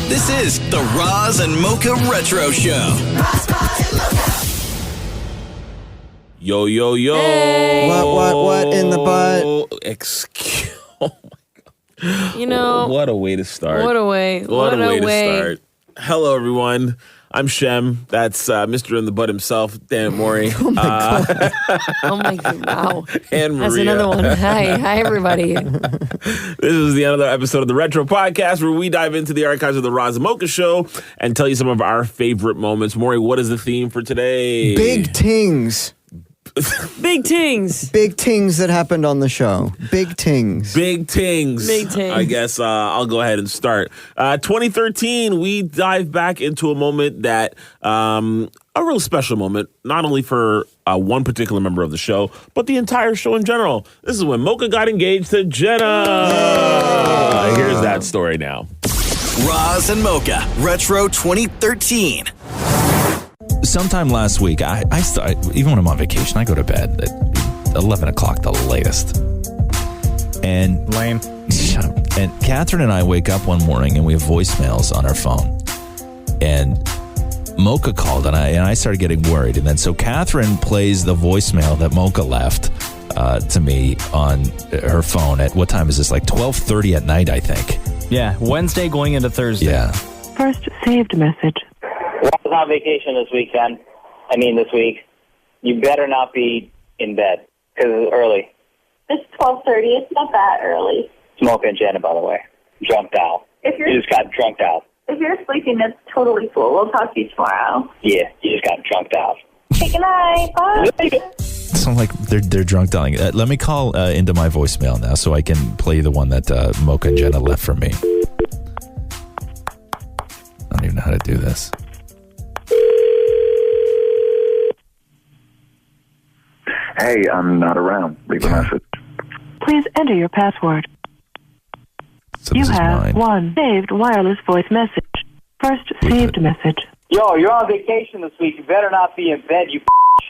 This is the Roz and Mocha Retro Show. Yo, yo, yo. Hey. What in the butt? Excuse. Oh my God. You know. What a way to start. What a way. What a way to start. Hello, everyone. I'm Shem. That's Mr. in the Butt himself, Dan Maurie. Oh my God. Oh my God. Wow. And Maria. That's another one. Hi, everybody. This is another episode of the Retro Podcast where we dive into the archives of the Roz Mocha Show and tell you some of our favorite moments. Maurie, what is the theme for today? Big tings. Big tings. Big tings that happened on the show. Big tings. Big tings. Big tings. I guess I'll go ahead and start. 2013, we dive back into a moment that, a real special moment, not only for one particular member of the show, but the entire show in general. This is when Mocha got engaged to Jenna. Here's that story now. Roz and Mocha Retro 2013. Sometime last week, I even when I'm on vacation, I go to bed at 11 o'clock, the latest. And lame. Shut up. And Catherine and I wake up one morning and we have voicemails on our phone. And Mocha called and I started getting worried. And then so Catherine plays the voicemail that Mocha left to me on her phone at, what time is this? Like 12:30 at night, I think. Yeah, Wednesday going into Thursday. Yeah. First saved message. I was on vacation this week. You better not be in bed, because it's early. It's 12:30. It's not that early. Mocha and Jenna, by the way. Drunked out. You just got drunked out. If you're sleeping, that's totally cool. We'll talk to you tomorrow. Yeah, you just got drunked out. Okay, good night. Bye. So like they're drunk dialing. Let me call into my voicemail now so I can play the one that Mocha and Jenna left for me. I don't even know how to do this. Hey, I'm not around. Leave a message. Please enter your password. So You this is have mine. one saved wireless voice message. First saved message. Yo, you're on vacation this week. You better not be in bed, you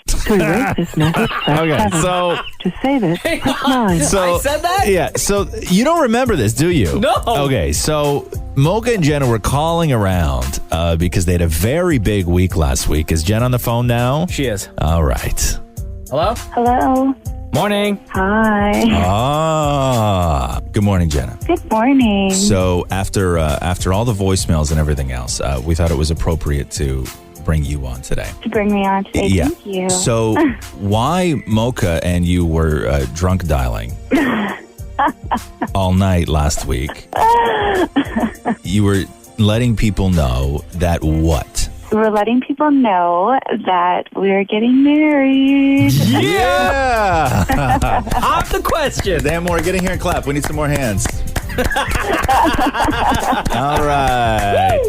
To erase this message, press Okay, 7. so To save it, press 9. I said that? Yeah, so you don't remember this, do you? No. Okay, so Mocha and Jenna were calling around because they had a very big week last week. Is Jen on the phone now? She is. All right. Hello? Hello. Morning. Hi. Good morning, Jenna. Good morning. So after all the voicemails and everything else, we thought it was appropriate to bring you on today. To bring me on today. Yeah. Thank you. So why Mocha and you were drunk dialing all night last week? You were letting people know that what? We're letting people know that we're getting married. Yeah! Pop the question. Damn, more. Get in here and clap. We need some more hands. All right.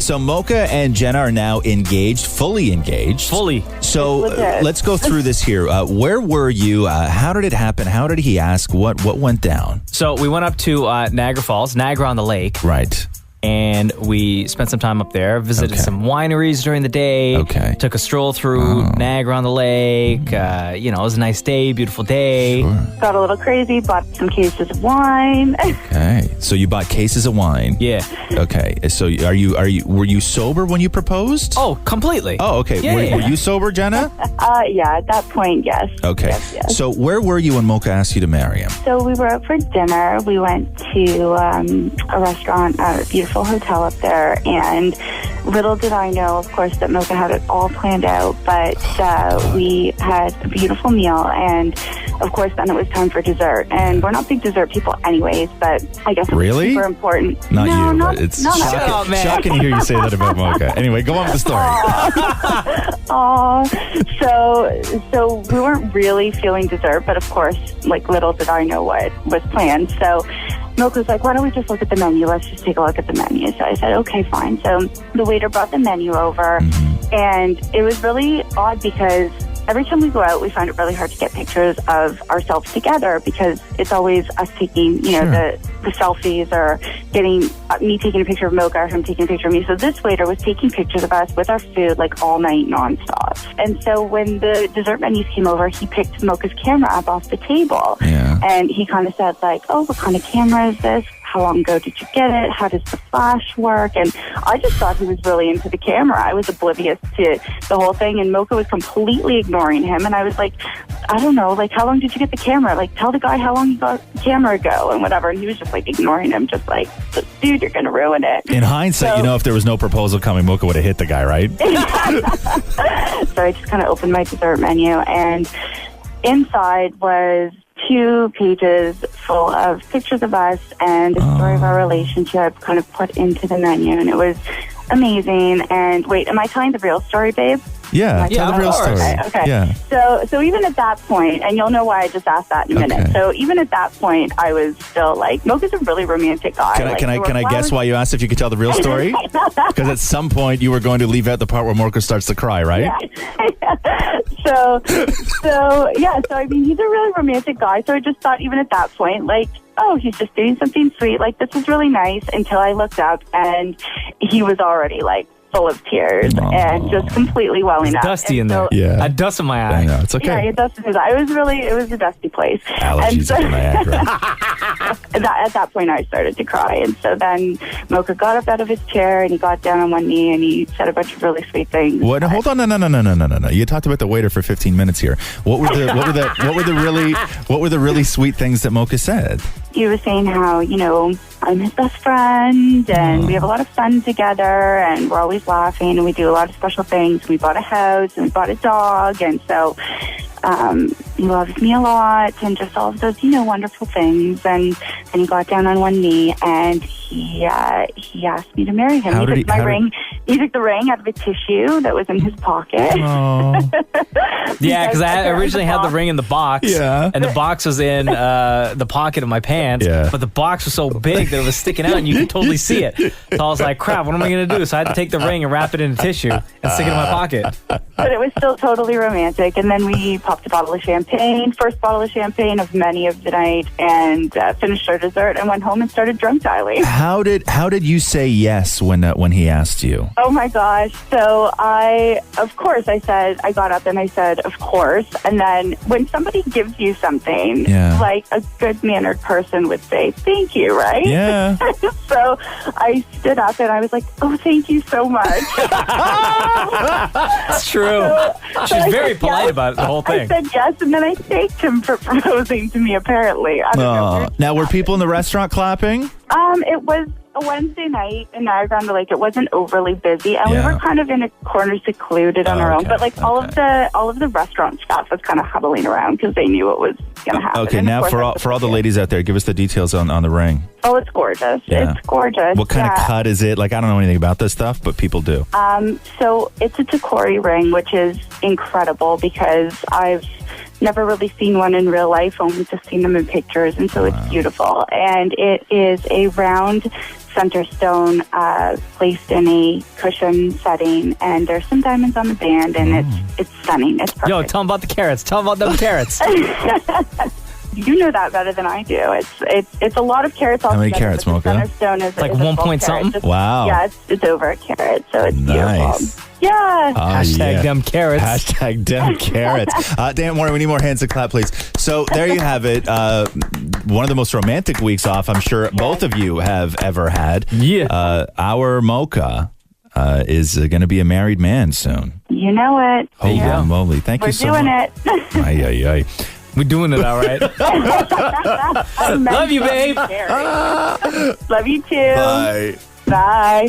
So Mocha and Jenna are now engaged, fully engaged. Fully. So Legit. let's go through this here. Where were you? How did it happen? How did he ask? What went down? So we went up to Niagara Falls, Niagara on the Lake. Right. And we spent some time up there, visited some wineries during the day. Okay. Took a stroll through Niagara on the Lake. It was a nice day, beautiful day. Sure. Got a little crazy, bought some cases of wine. Okay. So you bought cases of wine. Yeah. Okay. So were you sober when you proposed? Oh, completely. Oh, okay. Yeah. Were you sober, Jenna? Yeah, at that point, yes. Okay. Yes. So where were you when Mocha asked you to marry him? So we were out for dinner. We went to a restaurant, a beautiful hotel up there, and little did I know, of course, that Mocha had it all planned out, but we had a beautiful meal, and of course then it was time for dessert. And we're not big dessert people anyways, but I guess it was Really? super important. Not no, you, not, but it's not shocking, up, man. shocking to hear you say that about Mocha. Anyway, go on with the story. So we weren't really feeling dessert, but of course, like, little did I know what was planned. So Milk was like, why don't we just look at the menu? Let's just take a look at the menu. So I said, okay, fine. So the waiter brought the menu over, and it was really odd because every time we go out, we find it really hard to get pictures of ourselves together because it's always us taking, the selfies or getting me taking a picture of Mocha or him taking a picture of me. So this waiter was taking pictures of us with our food like all night nonstop. And so when the dessert menus came over, he picked Mocha's camera up off the table. Yeah. And he kind of said like, oh, what kind of camera is this? how long ago did you get it? How does the flash work? And I just thought he was really into the camera. I was oblivious to the whole thing, and Mocha was completely ignoring him. And I was like, I don't know, like, how long did you get the camera? Like, tell the guy how long you got the camera ago and whatever. And he was just like ignoring him, just like, dude, you're going to ruin it. In hindsight, if there was no proposal coming, Mocha would have hit the guy, right? So I just kind of opened my dessert menu, and inside was 2 pages full of pictures of us and the story of our relationship kind of put into the menu, and it was amazing. And wait, am I telling the real story, babe? Yeah, tell the real story. Okay. Yeah. So even at that point, and you'll know why I just asked that in a minute. Okay. So even at that point, I was still like, Mocha's a really romantic guy. Can I guess why you asked if you could tell the real story? Because at some point you were going to leave out the part where Mocha starts to cry, right? Yeah. So I mean, he's a really romantic guy. So I just thought, even at that point, like, oh, he's just doing something sweet. Like, this is really nice. Until I looked up, and he was already like full of tears and just completely welling up. Dusty in there. Yeah. A dust in my eye. I know, it's okay. Yeah, it dusted his eye. It was a dusty place. Allergies and in Niagara. at that point, I started to cry. And so then Mocha got up out of his chair, and he got down on one knee, and he said a bunch of really sweet things. What? Hold on, no. You talked about the waiter for 15 minutes here. What were the really sweet things that Mocha said? He was saying how, I'm his best friend, and we have a lot of fun together, and we're always laughing, and we do a lot of special things. We bought a house, and we bought a dog, and so he loves me a lot, and just all of those, wonderful things. And then he got down on one knee, and he asked me to marry him. He took my ring. He took the ring out of a tissue that was in his pocket. Yeah, because I originally had the ring in the box. Yeah. And the box was in the pocket of my pants. Yeah. But the box was so big that it was sticking out, and you could totally see it. So I was like, crap, what am I going to do? So I had to take the ring and wrap it in a tissue and stick it in my pocket. But it was still totally romantic. And then we popped a bottle of champagne, first bottle of champagne of many of the night, and finished our dessert and went home and started drunk dialing. How did you say yes when he asked you? Oh my gosh. So I got up and I said, of course. And then when somebody gives you something, like a good mannered person would say, thank you, right? Yeah. So I stood up and I was like, oh, thank you so much. That's true. She's very polite about it, the whole thing. I said yes, and then I thanked him for proposing to me, apparently. I don't know. Now, were people in the restaurant clapping? It was a Wednesday night in Niagara on the Lake. It wasn't overly busy, and we were kind of in a corner, secluded on our own. But like all of the restaurant staff was kind of huddling around because they knew what was going to happen. Okay, and now for all the ladies out there, give us the details on the ring. Oh, it's gorgeous. Yeah. It's gorgeous. What kind of cut is it? Like, I don't know anything about this stuff, but people do. So it's a Takori ring, which is incredible because I've never really seen one in real life, only just seen them in pictures, and so it's beautiful. And it is a round center stone placed in a cushion setting, and there's some diamonds on the band, and it's stunning. It's perfect. Yo, tell them about the carrots. Tell them about them carrots. You know that better than I do. It's a lot of carrots all How many together, carrots, but the Mocha? center stone is Like is 1 full point carat. something? Just- Wow. Yeah, it's over a carat, so it's Nice. beautiful. Yeah. Hashtag them carrots. Hashtag them carrots. Dan, Maurie, we need more hands to clap, please. So there you have it. One of the most romantic weeks off I'm sure both of you have ever had. Yeah. Our Mocha is going to be a married man soon. You know it. Holy moly. Thank We're you so doing much. it. Ay, ay, ay. We're doing it all right. Love you, babe. Love you too. Bye. Bye.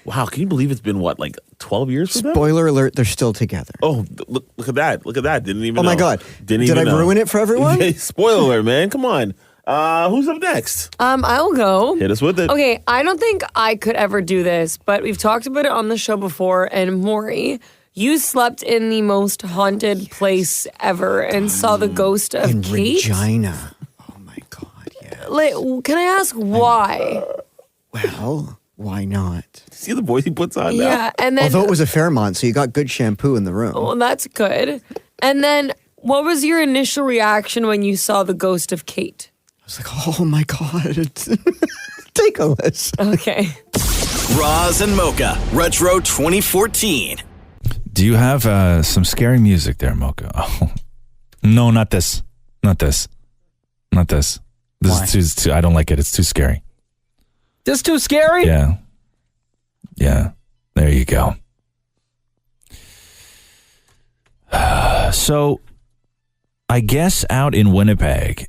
Wow, can you believe it's been, what, like 12 years for them? Spoiler alert, they're still together. Oh, look at that. Look at that. Didn't even know. Oh my God. Did I ruin it for everyone? Spoiler alert, man. Come on. Who's up next? I'll go. Hit us with it. Okay, I don't think I could ever do this, but we've talked about it on the show before, and Maurie, you slept in the most haunted place ever and saw the ghost of In Kate. Regina. Oh my God, yeah. Like, can I ask why? Well, why not? See the voice he puts on now? Yeah, and then Although it was a Fairmont, so you got good shampoo in the room. well, that's good. And then, what was your initial reaction when you saw the ghost of Kate? I was like, oh my God. Take a listen. Okay. Roz and Mocha Retro 2014. Do you have some scary music there, Mocha? Oh. No, not this. Not this. Not this. This is too, I don't like it. It's too scary. This too scary? Yeah. Yeah. There you go. So, I guess out in Winnipeg,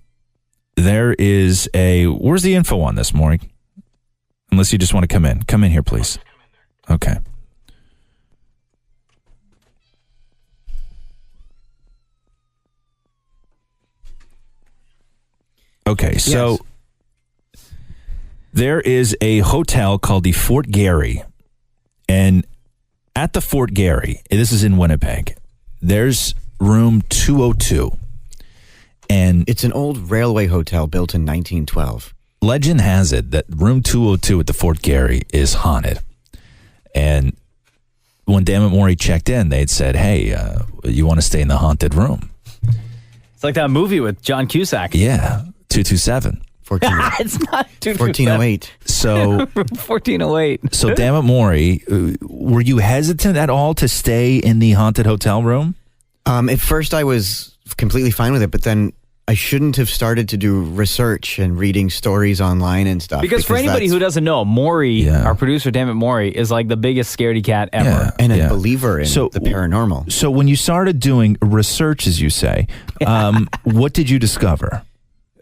there is where's the info on this, Maurie? Unless you just want to come in. Come in here, please. Okay. Okay, so there is a hotel called the Fort Garry, and at the Fort Garry, this is in Winnipeg, there's room 202, and It's an old railway hotel built in 1912. legend has it that room 202 at the Fort Garry is haunted. And when Dammit Maurie checked in, they'd said, hey, you want to stay in the haunted room? It's like that movie with John Cusack. Yeah, 227. It's not 1408. So 1408. So, Dammit Maurie, were you hesitant at all to stay in the haunted hotel room? At first, I was completely fine with it, but then I shouldn't have started to do research and reading stories online and stuff. Because for anybody who doesn't know, Maurie, our producer, Dammit Maurie, is like the biggest scaredy cat ever. Yeah. And a believer in the paranormal. So when you started doing research, as you say, what did you discover?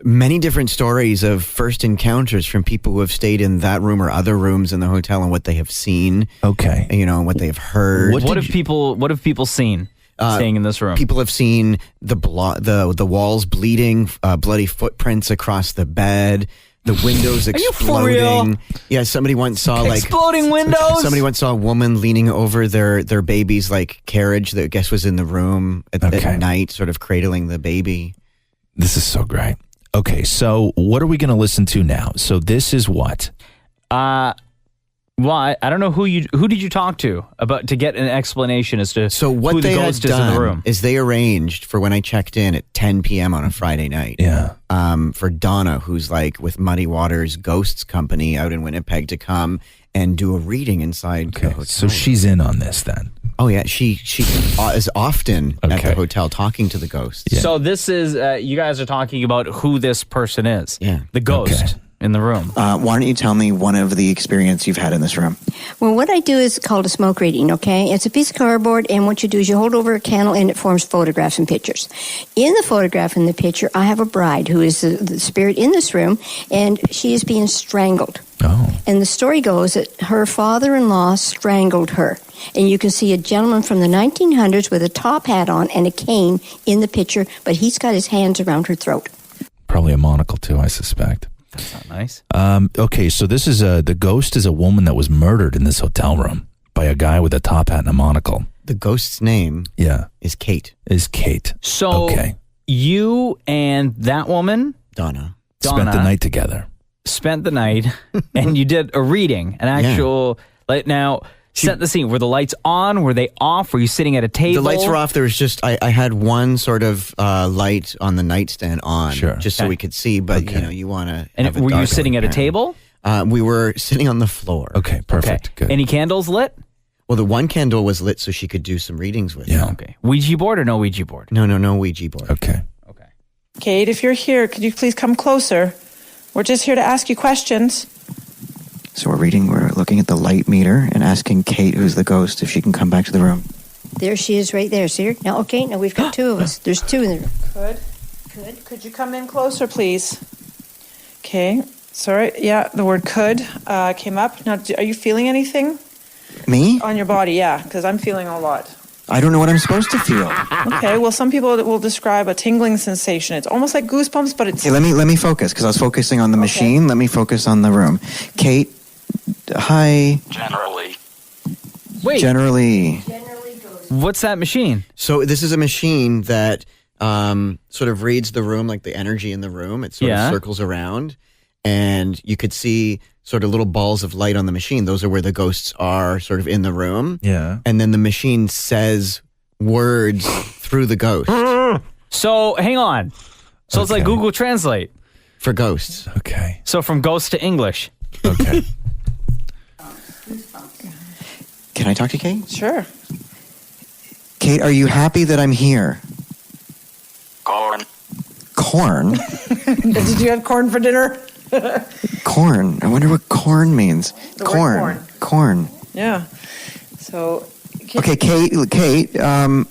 Many different stories of first encounters from people who have stayed in that room or other rooms in the hotel and what they have seen. Okay. You know, what they have heard. What have people seen staying in this room? People have seen the walls bleeding, bloody footprints across the bed, the windows exploding. For real? Yeah, somebody once saw exploding windows. Somebody once saw a woman leaning over their baby's carriage that I guess was in the room at night, sort of cradling the baby. This is so great. Okay, so what are we going to listen to now? So this is what? Well, I don't know who did you talk to to get an explanation as to what who the they ghost had is in the done room. is they arranged for when I checked in at 10 p.m. on a Friday night. Yeah. For Donna, who's with Muddy Waters Ghosts Company out in Winnipeg, to come and do a reading inside the hotel. So she's in on this then. Oh yeah, she is often at the hotel talking to the ghosts. Yeah. So this is you guys are talking about who this person is. Yeah. The ghost in the room. Why don't you tell me one of the experience you've had in this room? Well, what I do is called a smoke reading, okay? It's a piece of cardboard, and what you do is you hold over a candle, and it forms photographs and pictures. In the photograph and the picture, I have a bride who is the spirit in this room, and she is being strangled. Oh. And the story goes that her father-in-law strangled her. And you can see a gentleman from the 1900s with a top hat on and a cane in the picture, but he's got his hands around her throat. Probably a monocle too, I suspect. That's not nice. Okay, so this is the ghost is a woman that was murdered in this hotel room by a guy with a top hat and a monocle. The ghost's name is Kate. So you and that woman, Donna, spent the night together. Spent the night, and you did a reading, an actual. Now, set the scene. Were the lights on? Were they off? Were you sitting at a table? The lights were off. There was just I had one sort of light on the nightstand on, just so we could see. But you want to. And were you sitting at a table? We were sitting on the floor. Okay, perfect. Good. Any candles lit? Well, the one candle was lit so she could do some readings with. Yeah. Okay. Ouija board or no Ouija board? No Ouija board. Okay. Kate, if you're here, could you please come closer? We're just here to ask you questions. So we're looking at the light meter and asking Kate, who's the ghost, if she can come back to the room. There she is right there. See her? Now, okay, now we've got two of us. There's two in the room. Could you come in closer, please? Okay. Sorry. Yeah, the word could came up. Now, are you feeling anything? Me? On your body, yeah, because I'm feeling a lot. I don't know what I'm supposed to feel. Okay, well, some people will describe a tingling sensation. It's almost like goosebumps, but it's... Hey, let me focus, because I was focusing on the machine. Let me focus on the room. Kate, hi. Generally. Wait. Generally. What's that machine? So this is a machine that sort of reads the room, like the energy in the room. It sort of circles around, and you could see sort of little balls of light on the machine. Those are where the ghosts are sort of in the room. Yeah. And then the machine says words through the ghost. So, hang on. So it's like Google Translate. For ghosts. Okay. So from ghost to English. Okay. Can I talk to Kate? Sure. Kate, are you happy that I'm here? Corn. Corn? Did you have corn for dinner? Corn. I wonder what corn means. The word Corn. Yeah. So. Okay, Kate, we're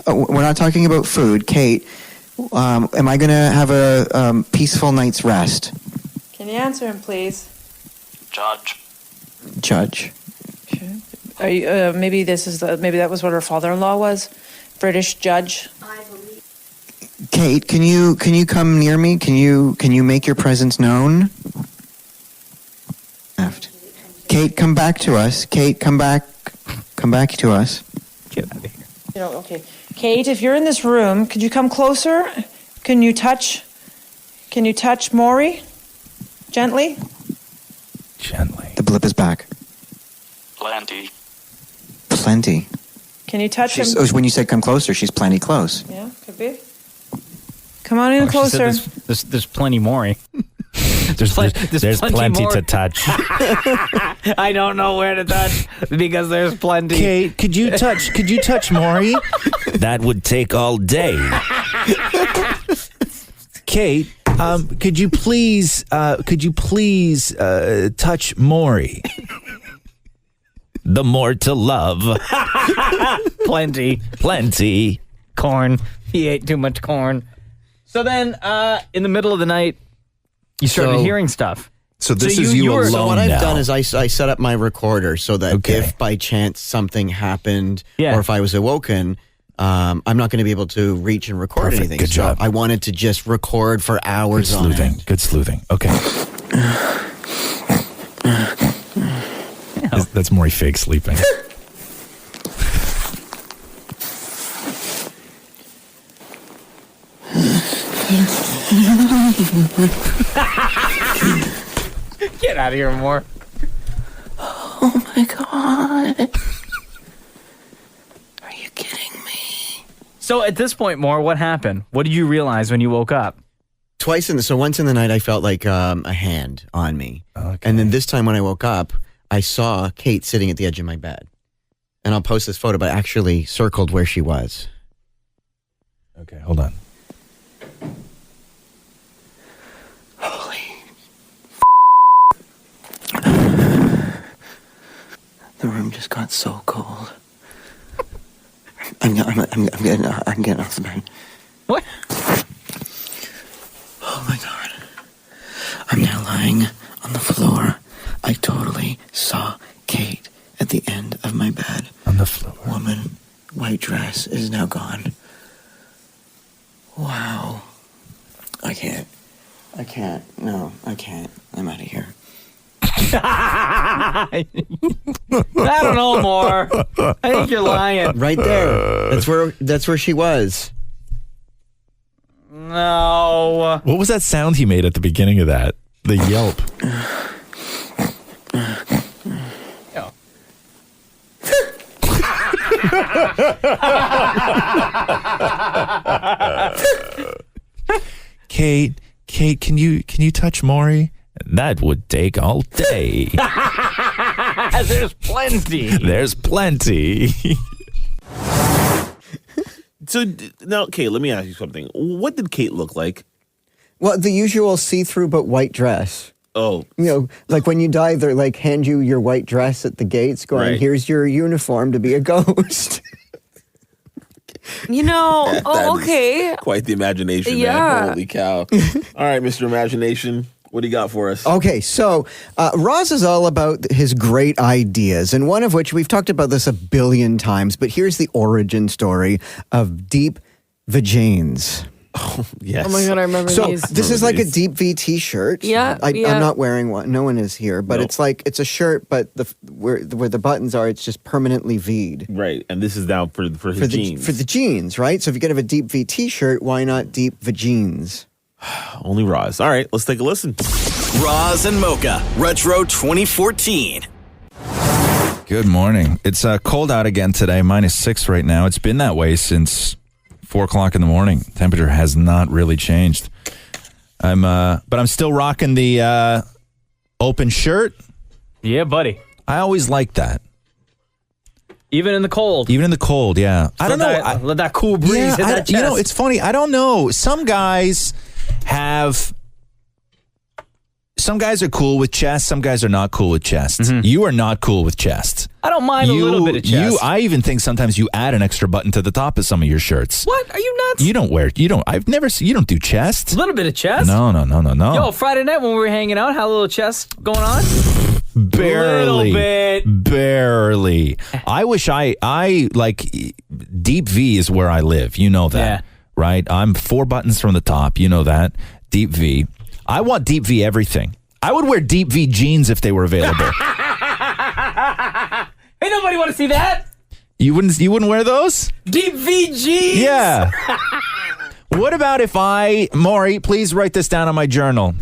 not talking about food. Kate, am I going to have a peaceful night's rest? Can you answer him, please? Judge. Okay. Are you? Maybe that was what her father-in-law was, British judge. Kate, can you come near me? Can you make your presence known? Kate, come back to us. Kate, come back to us. Get out of here. Okay. Kate, if you're in this room, could you come closer? Can you touch Maurie? Gently? The blip is back. Plenty. Can you touch him? Oh, when you said come closer, she's plenty close. Yeah, could be. Come on in closer. There's plenty Maurie. There's plenty to touch. I don't know where to touch because there's plenty. Kate, could you touch Maurie? That would take all day. Kate, could you please touch Maurie? The more to love. Plenty. Corn. He ate too much corn. So then, in the middle of the night, you started hearing stuff. So this is you alone So what now. I've done is I set up my recorder so that if by chance something happened or if I was awoken, I'm not going to be able to reach and record anything. Good job. I wanted to just record for hours on end. Good sleuthing. Okay. That's Maurie fake sleeping. Get out of here, Moore. Oh my God. Are you kidding me? So at this point, Moore, what happened? What did you realize when you woke up? Once in the night I felt like a hand on me. Okay. And then this time when I woke up, I saw Kate sitting at the edge of my bed. And I'll post this photo, but I actually circled where she was. Okay, hold on. The room just got so cold. I'm getting off the bed. What? Oh my God. I'm now lying on the floor. I totally saw Kate at the end of my bed. On the floor. Woman, white dress is now gone. Wow. I can't. No, I can't. I'm out of here. I don't know, Moore. I think you're lying. Right there. That's where she was. No. What was that sound he made at the beginning of that? The yelp. Kate, can you touch Maurie? That would take all day. There's plenty. There's plenty. So now, Kate, let me ask you something. What did Kate look like? Well, the usual see-through but white dress. Oh. You know, like when you die, they're like hand you your white dress at the gates going, here's your uniform to be a ghost. You know, okay. Quite the imagination, man. Holy cow. All right, Mr. Imagination, what do you got for us? Okay, so Roz is all about his great ideas, and one of which, we've talked about this a billion times, but here's the origin story of deep vagines. Oh, yes. Oh my God, I remember these. So this is like a deep V t-shirt. Yeah, I'm not wearing one. No one is here, but it's like, it's a shirt, but where the buttons are, it's just permanently V'd. Right, and this is now for his jeans. For the jeans, right? So if you're going to have a deep V t-shirt, why not deep vagines? Only Roz. All right, let's take a listen. Roz and Mocha Retro 2014. Good morning. It's cold out again today, -6 right now. It's been that way since 4 o'clock in the morning. Temperature has not really changed. But I'm still rocking the open shirt. Yeah, buddy. I always like that. Even in the cold. Even in the cold, yeah. I don't know. Let that cool breeze hit that chest. You know, it's funny. I don't know. Some guys are cool with chest. Some guys are not cool with chest. Mm-hmm. You are not cool with chest. I don't mind a little bit of chest. I even think sometimes you add an extra button to the top of some of your shirts. What? Are you nuts? You don't do chest. A little bit of chest? No. Yo, Friday night when we were hanging out, had a little chest going on? Barely. A little bit. Barely. I wish I like Deep V is where I live. You know that. Yeah. Right? I'm 4 buttons from the top. You know that. Deep V. I want Deep V everything. I would wear Deep V jeans if they were available. Hey, nobody want to see that? You wouldn't wear those? Deep V jeans? Yeah. What about if Maurie, please write this down on my journal.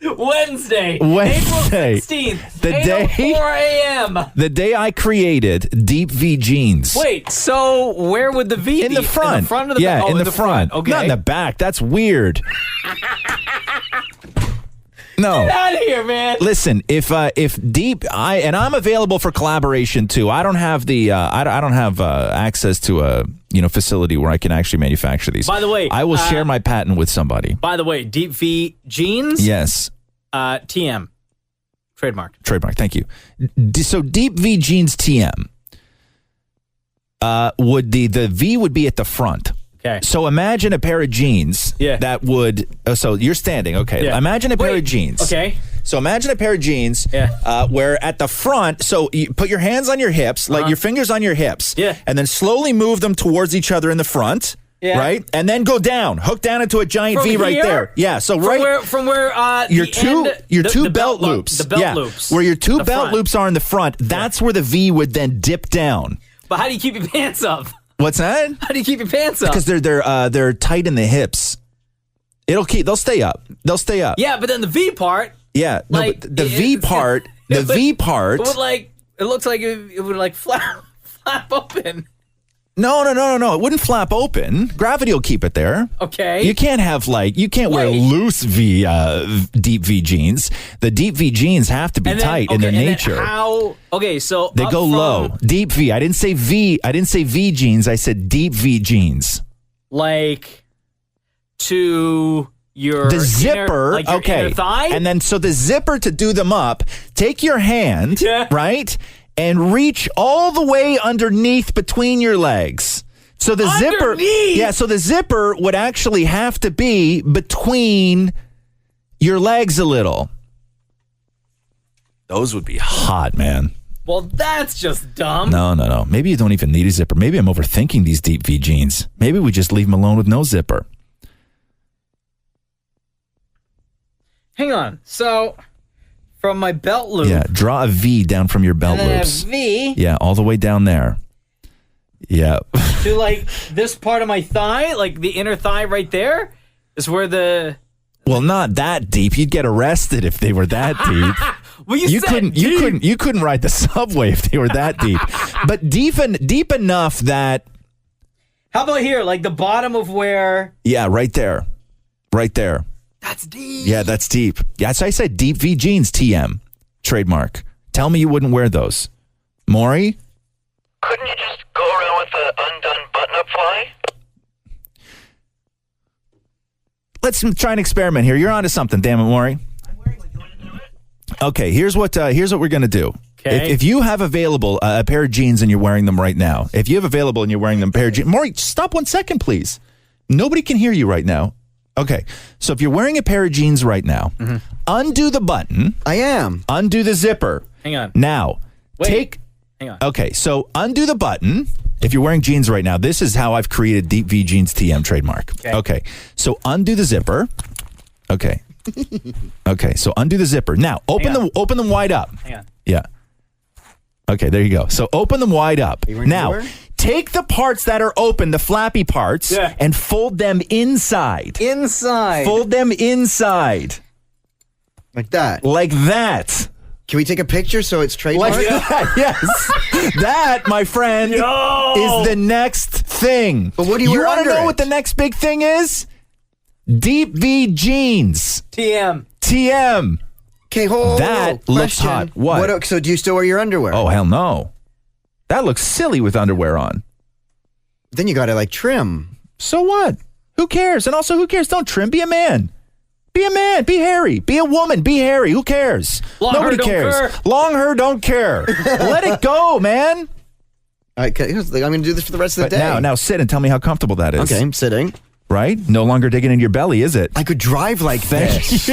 Wednesday. April 16th. The day 4 a.m. The day I created Deep V jeans. Wait, so where would the V be? In the front. In the front of the yeah, back? in the front. Okay. Not in the back. That's weird. No. Get out of here, man. Listen, if Deep I'm available for collaboration too. I don't have the I don't have access to a facility where I can actually manufacture these. By the way, I will share my patent with somebody. By the way, Deep V jeans. Yes. TM. Trademark. Thank you. So Deep V jeans TM. Would the V would be at the front. Okay. So imagine a pair of jeans that would. So you're standing. Okay. Yeah. Imagine a pair of jeans. Okay. So imagine a pair of jeans where at the front, so you put your hands on your hips, like your fingers on your hips, and then slowly move them towards each other in the front, right? And then go down, hook down into a giant From V right here? there. Yeah, so From where your the two belt loops. The belt loops. Where your two The belt front. loops are in the front, that's where the V would then dip down. But how do you keep your pants up? What's that? How do you keep your pants up? Because they're tight in the hips. They'll stay up. They'll stay up. Yeah, but then the V part. Yeah, like, but the V part, it looks like it would flap open. No. It wouldn't flap open. Gravity will keep it there. Okay. You can't wear loose V, Deep V jeans. The Deep V jeans have to be tight in their nature. So they go low. Deep V. I didn't say V. I didn't say V jeans. I said Deep V jeans. Like to your the zipper, inner thigh? And then so the zipper to do them up, take your hand, right? And reach all the way underneath between your legs. So the zipper would actually have to be between your legs a little. Those would be hot, man. Well, that's just dumb. No. Maybe you don't even need a zipper. Maybe I'm overthinking these Deep V jeans. Maybe we just leave them alone with no zipper. Hang on. So from my belt loop. Yeah, draw a V down from your belt loops. A V. Yeah, all the way down there. Yeah. To this part of my thigh, like the inner thigh right there, is where the. Well, not that deep. You'd get arrested if they were that deep. Well, you couldn't ride the subway if they were that deep. But deep enough that. How about here, like the bottom of where? Yeah, right there. That's deep. Yeah, that's deep. Yeah, so I said Deep V jeans, TM, trademark. Tell me you wouldn't wear those. Maurie? Couldn't you just go around with the undone button-up fly? Let's try an experiment here. You're onto something, damn it, Maurie. Okay, here's what we're gonna do. Okay. If you have available a pair of jeans and you're wearing them right now, if you have available and you're wearing them pair of jeans, Maurie, stop 1 second, please. Nobody can hear you right now. Okay, so if you're wearing a pair of jeans right now, undo the button. I am. Undo the zipper. Hang on. Now, Hang on. Okay, so undo the button. If you're wearing jeans right now, this is how I've created Deep V Jeans TM trademark. Okay, so undo the zipper. Okay. Okay, so undo the zipper. Now, open them wide up. Hang on. Yeah. Okay, there you go. So open them wide up. Now, take the parts that are open, the flappy parts, and fold them inside. Fold them inside. Like that. Like that. Can we take a picture so it's trademarked? Like that, yes. That, my friend, is the next thing. But what do you wear want to under know it? what the next big thing is? Deep V jeans. TM. Okay, hold That looks hot. What? So do you still wear your underwear? Oh, hell no. That looks silly with underwear on. Then you got to like trim. So what? Who cares? And also, who cares? Don't trim. Be a man. Be a man. Be hairy. Be a woman. Be hairy. Who cares? Nobody cares. Long hair don't care. Let it go, man. All right, I'm going to do this for the rest of the day. Now sit and tell me how comfortable that is. Okay, I'm sitting. Right? No longer digging into your belly, is it? I could drive like this.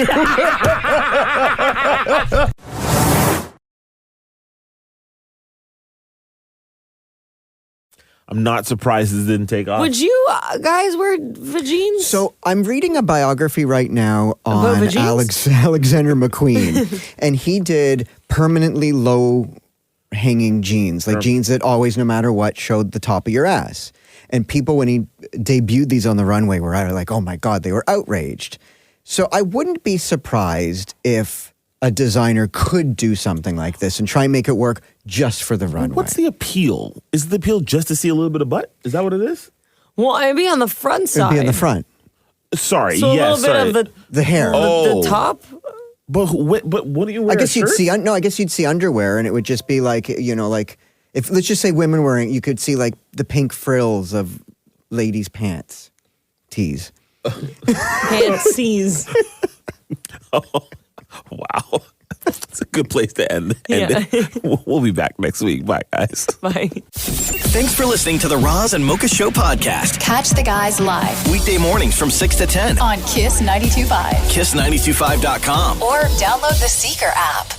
I'm not surprised this didn't take off. Would you guys wear vagines? So I'm reading a biography right now on Alexander McQueen, and he did permanently low-hanging jeans, like jeans that always, no matter what, showed the top of your ass. And people, when he debuted these on the runway, were like, oh my God, they were outraged. So I wouldn't be surprised if a designer could do something like this and try and make it work just for the runway. What's the appeal? Is the appeal just to see a little bit of butt? Is that what it is? Well, it'd be on the front side. It'd be on the front. Sorry, so a little bit of the hair. The top. But what do you wear? I guess you'd see. I guess you'd see underwear, and it would just be like, like if let's just say women wearing, you could see like the pink frills of ladies' pants, tees, pantsies. Oh, wow. It's a good place to end it. We'll be back next week. Bye, guys. Bye. Thanks for listening to the Roz and Mocha Show podcast. Catch the guys live Weekday mornings from 6 to 10 on Kiss 92.5. KISS925.com. Or download the Seeker app.